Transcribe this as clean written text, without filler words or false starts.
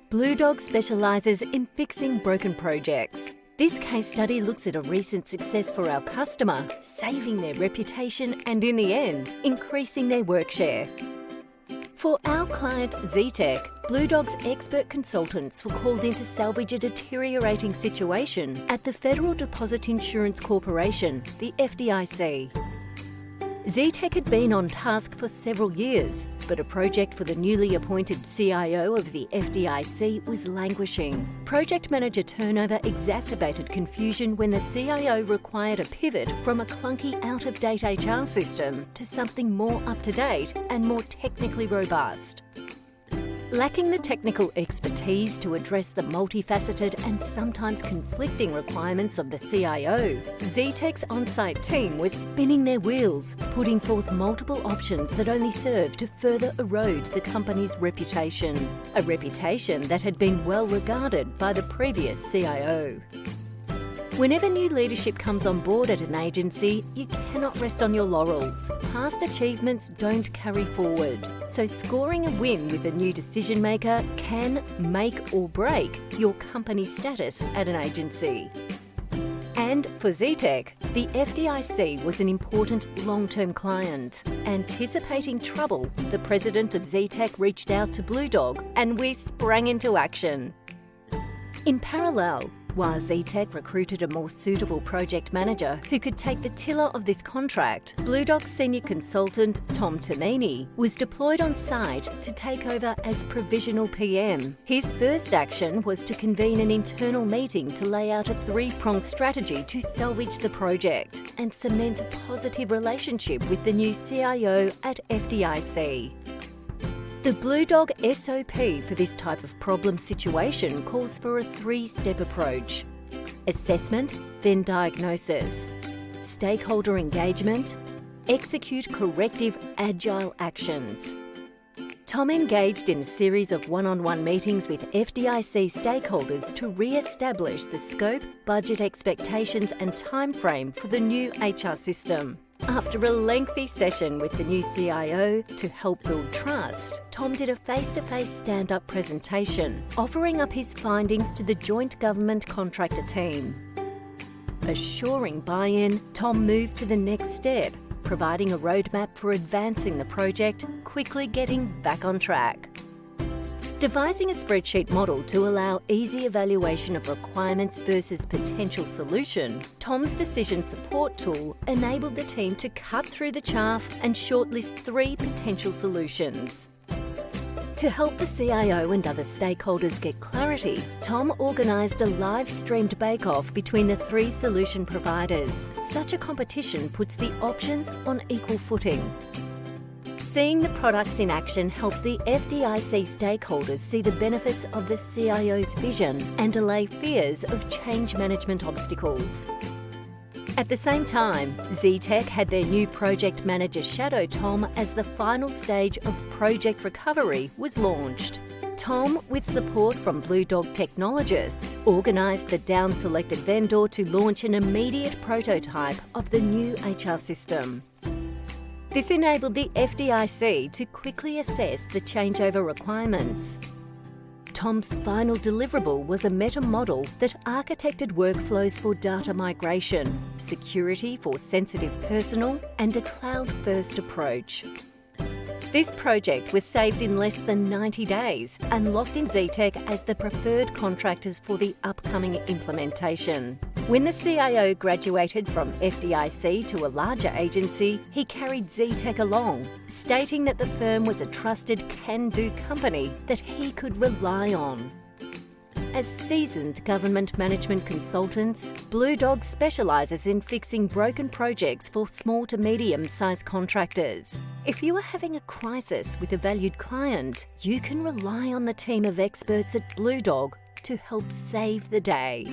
Bluedog specialises in fixing broken projects. This case study looks at a recent success for our customer, saving their reputation and, in the end, increasing their work share. For our client Zetech, Bluedog's expert consultants were called in to salvage a deteriorating situation at the Federal Deposit Insurance Corporation, the FDIC. Zetech had been on task for several years, but a project for the newly appointed CIO of the FDIC was languishing. Project manager turnover exacerbated confusion when the CIO required a pivot from a clunky, out-of-date HR system to something more up-to-date and more technically robust. Lacking the technical expertise to address the multifaceted and sometimes conflicting requirements of the CIO, Zetech's on-site team was spinning their wheels, putting forth multiple options that only served to further erode the company's reputation, a reputation that had been well regarded by the previous CIO. Whenever new leadership comes on board at an agency, you cannot rest on your laurels. Past achievements don't carry forward. So scoring a win with a new decision maker can make or break your company's status at an agency. And for Zetech, the FDIC was an important long-term client. Anticipating trouble, the president of Zetech reached out to Bluedog and we sprang into action. In parallel, while Zetech recruited a more suitable project manager who could take the tiller of this contract, Bluedog's senior consultant, Tom Termini, was deployed on site to take over as provisional PM. His first action was to convene an internal meeting to lay out a three-pronged strategy to salvage the project and cement a positive relationship with the new CIO at FDIC. The Bluedog SOP for this type of problem situation calls for a three-step approach: assessment, then diagnosis, stakeholder engagement, execute corrective agile actions. Tom engaged in a series of one-on-one meetings with FDIC stakeholders to re-establish the scope, budget expectations and timeframe for the new HR system. After a lengthy session with the new CIO to help build trust, Tom did a face-to-face stand-up presentation, offering up his findings to the joint government contractor team. Assuring buy-in, Tom moved to the next step, providing a roadmap for advancing the project, quickly getting back on track. Devising a spreadsheet model to allow easy evaluation of requirements versus potential solution, Tom's decision support tool enabled the team to cut through the chaff and shortlist 3 potential solutions. To help the CIO and other stakeholders get clarity, Tom organised a live-streamed bake-off between the 3 solution providers. Such a competition puts the options on equal footing. Seeing the products in action helped the FDIC stakeholders see the benefits of the CIO's vision and allay fears of change management obstacles. At the same time, Zetech had their new project manager shadow Tom as the final stage of Project Recovery was launched. Tom, with support from Bluedog technologists, organised the down-selected vendor to launch an immediate prototype of the new HR system. This enabled the FDIC to quickly assess the changeover requirements. Tom's final deliverable was a meta model that architected workflows for data migration, security for sensitive personnel, and a cloud-first approach. This project was saved in less than 90 days and locked in Zetech as the preferred contractors for the upcoming implementation. When the CIO graduated from FDIC to a larger agency, he carried Zetech along, stating that the firm was a trusted can-do company that he could rely on. As seasoned government management consultants, Bluedog specialises in fixing broken projects for small to medium-sized contractors. If you are having a crisis with a valued client, you can rely on the team of experts at Bluedog to help save the day.